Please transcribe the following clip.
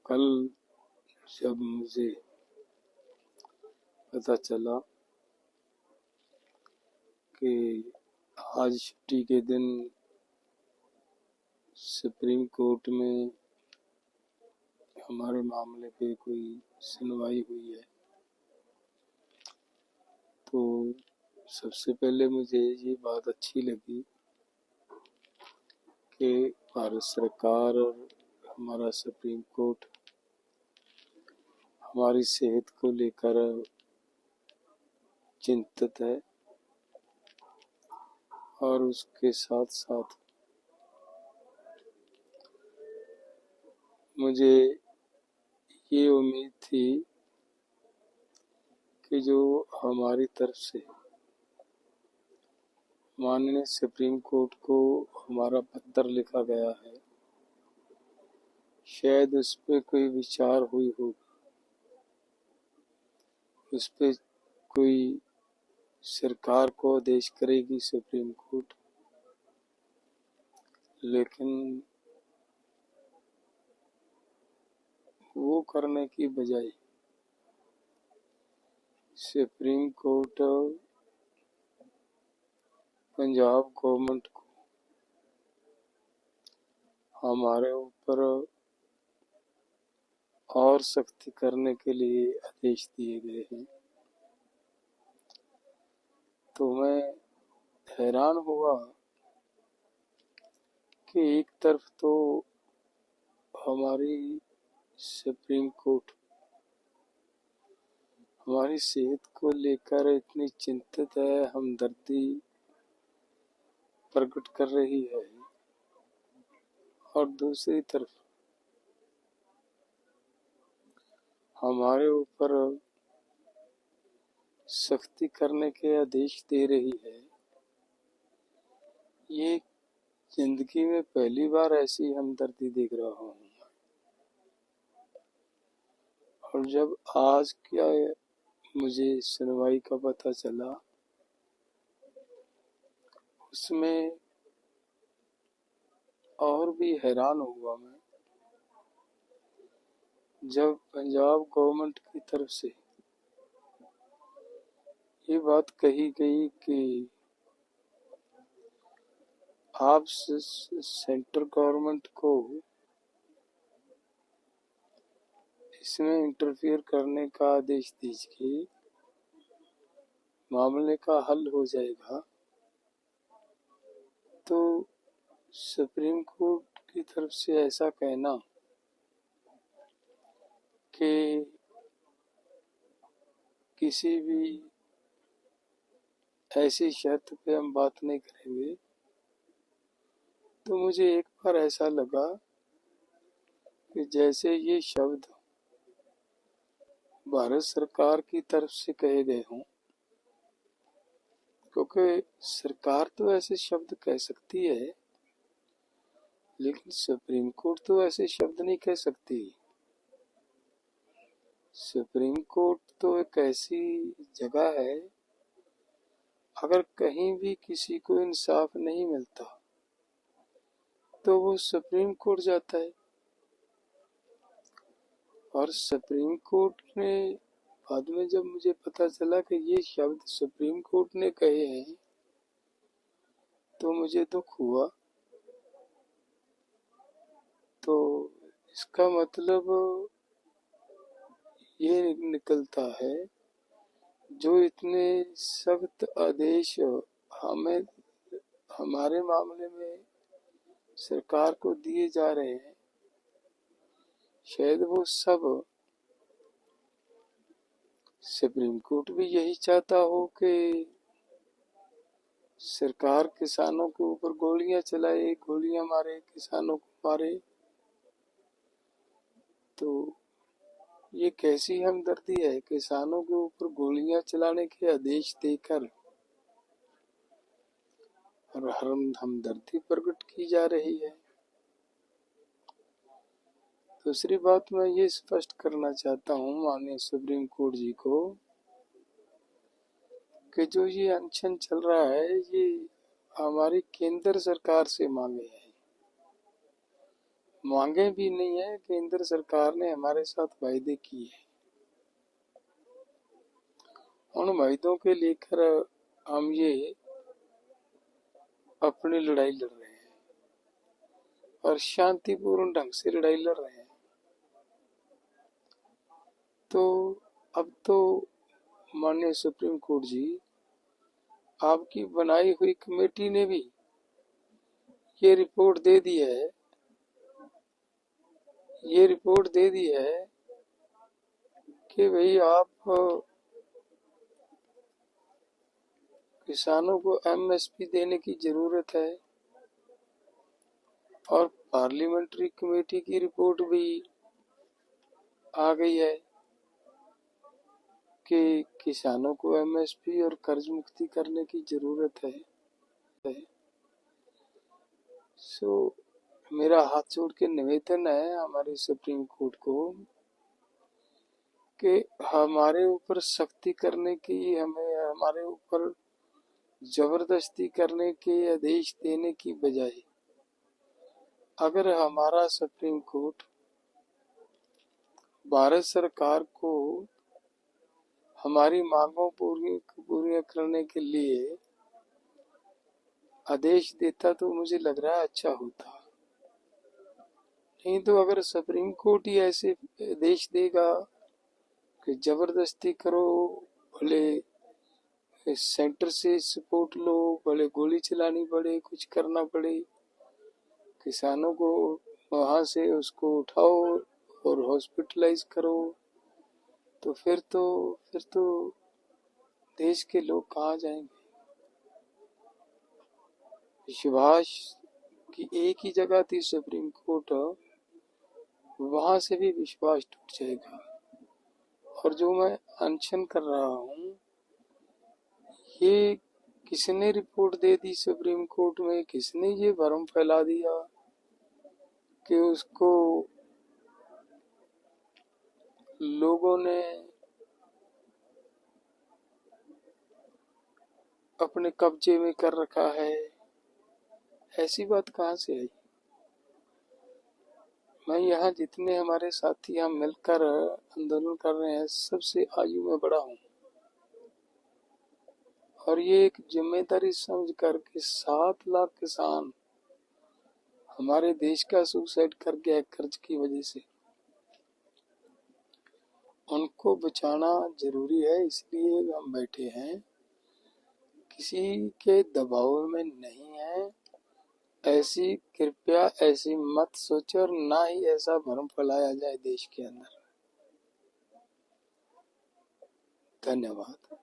कल जब मुझे पता चला कि आज छुट्टी के दिन सुप्रीम कोर्ट में हमारे मामले पे कोई सुनवाई हुई है, तो सबसे पहले मुझे ये बात अच्छी लगी कि भारत सरकार और हमारा सुप्रीम कोर्ट हमारी सेहत को लेकर चिंतित है और उसके साथ साथ मुझे ये उम्मीद थी कि जो हमारी तरफ से माननीय सुप्रीम कोर्ट को हमारा पत्र लिखा गया है, शायद उस पर कोई विचार हुई होगी, उस पर कोई सरकार को आदेश करेगी सुप्रीम कोर्ट। लेकिन वो करने की बजाय सुप्रीम कोर्ट पंजाब गवर्नमेंट को हमारे ऊपर और सख्ती करने के लिए आदेश दिए गए हैं। तो मैं हैरान हुआ कि एक तरफ तो हमारी सुप्रीम कोर्ट हमारी सेहत को लेकर इतनी चिंतित है, हमदर्दी प्रकट कर रही है, और दूसरी तरफ हमारे ऊपर सख्ती करने के आदेश दे रही है। ये जिंदगी में पहली बार ऐसी हमदर्दी देख रहा हूँ। और जब आज क्या मुझे सुनवाई का पता चला, उसमें और भी हैरान हुआ मैं, जब पंजाब गवर्नमेंट की तरफ से ये बात कही गई कि आप सेंट्रल गवर्नमेंट को इसमें इंटरफियर करने का आदेश दीजिए, मामले का हल हो जाएगा। तो सुप्रीम कोर्ट की तरफ से ऐसा कहना कि किसी भी ऐसी शर्त पे हम बात नहीं करेंगे, तो मुझे एक बार ऐसा लगा कि जैसे ये शब्द भारत सरकार की तरफ से कहे गए हों, क्योंकि सरकार तो ऐसे शब्द कह सकती है, लेकिन सुप्रीम कोर्ट तो ऐसे शब्द नहीं कह सकती। सुप्रीम कोर्ट तो एक ऐसी जगह है, अगर कहीं भी किसी को इंसाफ नहीं मिलता तो वो सुप्रीम कोर्ट जाता है। और सुप्रीम कोर्ट ने बाद में जब मुझे पता चला कि ये शब्द सुप्रीम कोर्ट ने कहे हैं, तो मुझे दुख हुआ। तो इसका मतलब ये निकलता है, जो इतने सख्त आदेश हमें हमारे मामले में सरकार को दिए जा रहे हैं, शायद वो सब सुप्रीम कोर्ट भी यही चाहता हो कि सरकार किसानों के ऊपर गोलियां चलाए, गोलियां मारे, किसानों को मारे। तो ये कैसी हमदर्दी है, किसानों के ऊपर गोलियां चलाने के आदेश देकर और हमदर्दी प्रकट की जा रही है। दूसरी बात मैं ये स्पष्ट करना चाहता हूँ माननीय सुप्रीम कोर्ट जी को कि जो ये अनशन चल रहा है, ये हमारी केंद्र सरकार से मांगे हैं। मांगे भी नहीं है। केंद्र सरकार ने हमारे साथ वायदे किए हैं, उन वायदों के लेकर हम ये अपनी लड़ाई लड़ रहे हैं और शांतिपूर्ण ढंग से लड़ाई लड़ रहे हैं। तो अब तो माननीय सुप्रीम कोर्ट जी, आपकी बनाई हुई कमेटी ने भी ये रिपोर्ट दे दी है, कि भाई आप किसानों को एमएसपी देने की जरूरत है। और पार्लियामेंट्री कमेटी की रिपोर्ट भी आ गई है कि किसानों को एमएसपी और कर्ज मुक्ति करने की जरूरत है। सो मेरा हाथ जोड़ के निवेदन है हमारे सुप्रीम कोर्ट को कि हमारे ऊपर सख्ती करने की, हमारे ऊपर जबरदस्ती करने के आदेश देने की बजाय अगर हमारा सुप्रीम कोर्ट भारत सरकार को हमारी मांगों पूरी करने के लिए आदेश देता तो मुझे लग रहा है अच्छा होता। नहीं तो अगर सुप्रीम कोर्ट ही ऐसे आदेश देगा कि जबरदस्ती करो, भले सेंटर से सपोर्ट लो, भले गोली चलानी पड़े, कुछ करना पड़े, किसानों को वहां से उसको उठाओ और हॉस्पिटलाइज करो, तो फिर तो देश के लोग कहाँ जाएंगे? विश्वास की एक ही जगह थी सुप्रीम कोर्ट, वहां से भी विश्वास टूट जाएगा। और जो मैं अनशन कर रहा हूँ, ये किसने रिपोर्ट दे दी सुप्रीम कोर्ट में, किसने ये भ्रम फैला दिया कि उसको लोगों ने अपने कब्जे में कर रखा है? ऐसी बात कहाँ से आई? मैं यहाँ जितने हमारे साथी हम मिलकर आंदोलन कर रहे हैं, सबसे आयु में बड़ा हूँ और ये एक जिम्मेदारी समझ कर के 7 लाख किसान हमारे देश का सुसाइड कर गया कर्ज की वजह से, उनको बचाना जरूरी है, इसलिए हम बैठे हैं, किसी के दबाव में नहीं है। ऐसी कृपया ऐसी मत सोचो और ना ही ऐसा भ्रम फैलाया जाए देश के अंदर। धन्यवाद।